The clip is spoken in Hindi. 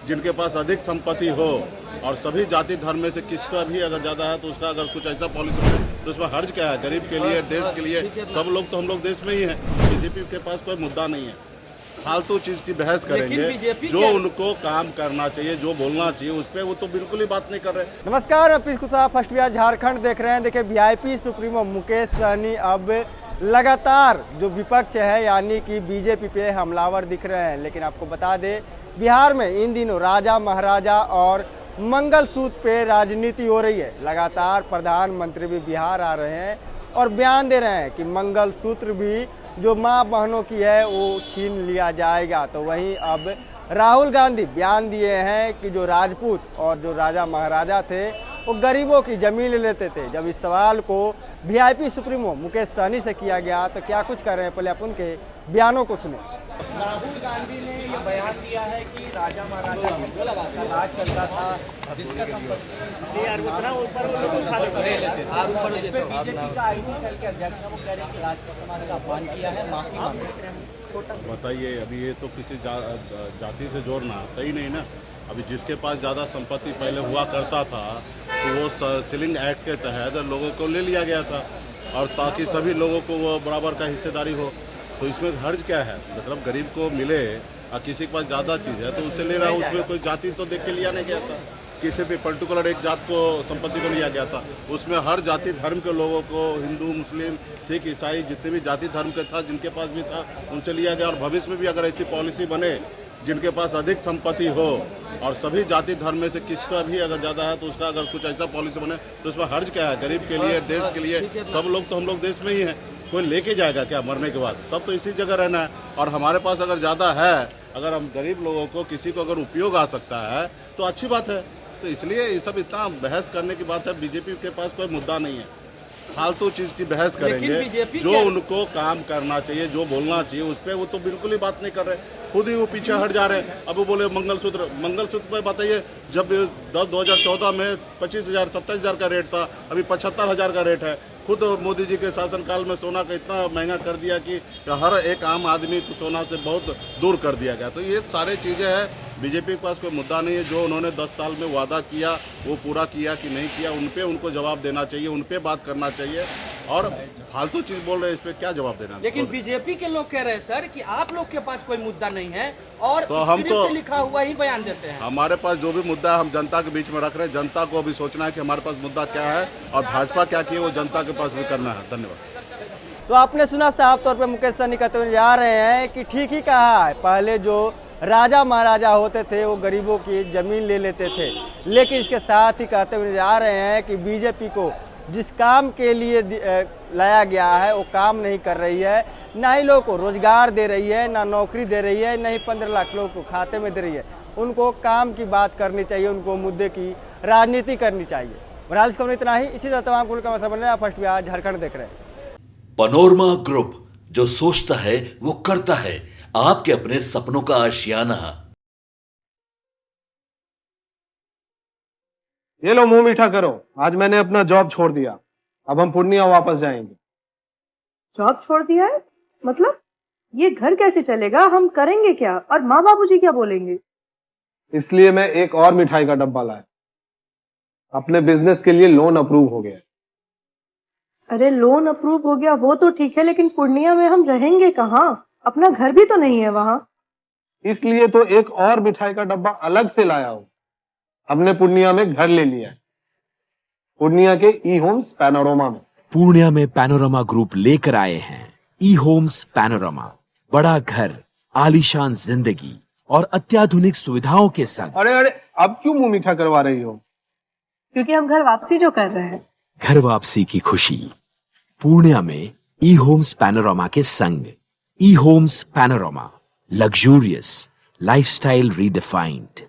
जिनके पास अधिक संपत्ति हो और सभी जाति धर्म में से किसका भी अगर ज़्यादा है तो उसका अगर कुछ ऐसा पॉलिसी है तो उसमें हर्ज क्या है? गरीब के लिए, देश के लिए, सब लोग तो हम लोग देश में ही हैं। बीजेपी के पास कोई मुद्दा नहीं है। फालतू चीज़ की बहस करेंगे। जो उनको काम करना चाहिए, जो बोलना चाहिए उस पर वो तो बिल्कुल ही बात नहीं कर रहे। नमस्कार, मैं पीयूष कुशवाहा, फर्स्ट बिहार झारखंड देख रहे हैं। देखिए, वीआईपी सुप्रीमो मुकेश सहनी अब लगातार जो विपक्ष है यानी कि बीजेपी पे हमलावर दिख रहे हैं। लेकिन आपको बता दें, बिहार में इन दिनों राजा महाराजा और मंगलसूत्र पे राजनीति हो रही है। लगातार प्रधानमंत्री भी बिहार आ रहे हैं और बयान दे रहे हैं कि मंगलसूत्र भी जो माँ बहनों की है वो छीन लिया जाएगा। तो वहीं अब राहुल गांधी बयान दिए हैं कि जो राजपूत और जो राजा महाराजा थे वो गरीबों की जमीन ले लेते थे। जब इस सवाल को वीआईपी सुप्रीमो मुकेश सहनी से किया गया तो क्या कुछ कर रहे हैं, पहले आप उनके बयानों को सुने। राहुल गांधी ने ये बयान दिया है कि राजा महाराजा का राज चलता था, जिसका बीजेपी का आईटी सेल के अध्यक्ष है, वो कह रहे हैं कि राजपूत समाज का अपमान किया है, माफी मांगे। बताइए, अभी ये तो किसी जाति से जोड़ना सही नहीं ना। अभी जिसके पास ज़्यादा संपत्ति पहले हुआ करता था तो वो सीलिंग एक्ट के तहत लोगों को ले लिया गया था और ताकि सभी लोगों को वो बराबर का हिस्सेदारी हो। तो इसमें हर्ज क्या है? मतलब गरीब को मिले और किसी के पास ज़्यादा चीज़ है तो उससे ले रहा है। उसमें कोई जाति तो देख के लिया नहीं गया था, किसी भी पर्टिकुलर एक जात को संपत्ति को लिया गया था। उसमें हर जाति धर्म के लोगों को, हिंदू, मुस्लिम, सिख, ईसाई, जितने भी जाति धर्म के था, जिनके पास भी था, उनसे लिया गया। और भविष्य में भी अगर ऐसी पॉलिसी बने जिनके पास अधिक संपत्ति हो और सभी जाति धर्म में से किसका भी अगर ज़्यादा है तो उसका अगर कुछ ऐसा पॉलिसी बने तो उसमें हर्ज क्या है? गरीब के लिए, देश के लिए, सब लोग तो हम लोग देश में ही हैं। कोई लेके जाएगा क्या मरने के बाद? सब तो इसी जगह रहना है। और हमारे पास अगर ज़्यादा है, अगर हम गरीब लोगों को किसी को अगर उपयोग आ सकता है तो अच्छी बात है। तो इसलिए ये सब इतना बहस करने की बात है। बीजेपी के पास कोई मुद्दा नहीं है। फालतू चीज़ की बहस करेंगे। जो उनको काम करना चाहिए, जो बोलना चाहिए उस पर वो तो बिल्कुल ही बात नहीं कर रहे। खुद ही वो पीछे हट जा रहे हैं। अब वो बोले मंगलसूत्र पे बताइए, जब 2014 में 25,000 27,000 का रेट था, अभी 75,000 का रेट है। खुद मोदी जी के शासनकाल में सोना का इतना महंगा कर दिया कि हर एक आम आदमी को सोना से बहुत दूर कर दिया गया। तो ये सारी चीज़ें हैं। बीजेपी के पास कोई मुद्दा नहीं है। जो उन्होंने 10 साल में वादा किया वो पूरा किया कि नहीं किया, उन पे उनको जवाब देना चाहिए, उन पे बात करना चाहिए। और फालतू चीज़ बोल रहे हैं, इस पर क्या जवाब देना? लेकिन बीजेपी के लोग कह रहे हैं सर कि आप लोग के पास कोई मुद्दा नहीं है और तो हम तो लिखा हुआ ही बयान देते हैं। हमारे पास जो भी मुद्दा है हम जनता के बीच में रख रहे हैं। जनता को अभी सोचना है कि हमारे पास मुद्दा क्या है और भाजपा क्या की है, वो जनता के पास भी करना है। धन्यवाद। तो आपने सुना, साफ तौर पे मुकेश सहनी कहते हुए जा रहे हैं कि ठीक ही कहा है। पहले जो राजा महाराजा होते थे वो गरीबों की जमीन ले लेते थे। लेकिन इसके साथ ही कहते हुए जा रहे हैं कि बीजेपी को जिस काम के लिए लाया गया है वो काम नहीं कर रही है। ना ही लोगों को रोजगार दे रही है, ना नौकरी दे रही है, ना ही 15 लाख लोगों को खाते में दे रही है। उनको काम की बात करनी चाहिए, उनको मुद्दे की राजनीति करनी चाहिए। बहरहाल इसका इतना ही। इसी तरह तमाम कुल का मसला बन रहा है। फर्स्ट बिहार झारखंड देख रहे हैं। पनोरमा ग्रुप, जो सोचता है वो करता है। आपके अपने सपनों का आशियाना। ये लो, मुंह मीठा करो। आज मैंने अपना जॉब छोड़ दिया। अब हम पूर्णिया वापस जाएंगे। जॉब छोड़ दिया है? मतलब ये घर कैसे चलेगा? हम करेंगे क्या? और माँ बाबूजी क्या बोलेंगे? इसलिए मैं एक और मिठाई का डब्बा लाया। अपने बिजनेस के लिए लोन अप्रूव हो गया। अरे लोन अप्रूव हो गया वो तो ठीक है, लेकिन पूर्णिया में हम रहेंगे कहाँ? अपना घर भी तो नहीं है वहाँ। इसलिए तो एक और मिठाई का डब्बा अलग से लाया हूँ। हमने पूर्णिया में घर ले लिया है, पूर्णिया के ई होम्स पैनोरमा में। पूर्णिया में पैनोरमा ग्रुप लेकर आए हैं ई होम्स पैनोरमा। बड़ा घर, आलीशान जिंदगी और अत्याधुनिक सुविधाओं के संग। अरे अब क्यों मुंह मीठा करवा रही हो? क्योंकि हम घर वापसी जो कर रहे हैं। घर वापसी की खुशी पूर्णिया में ई होम्स पैनोरमा के संग। E homes panorama, luxurious lifestyle redefined.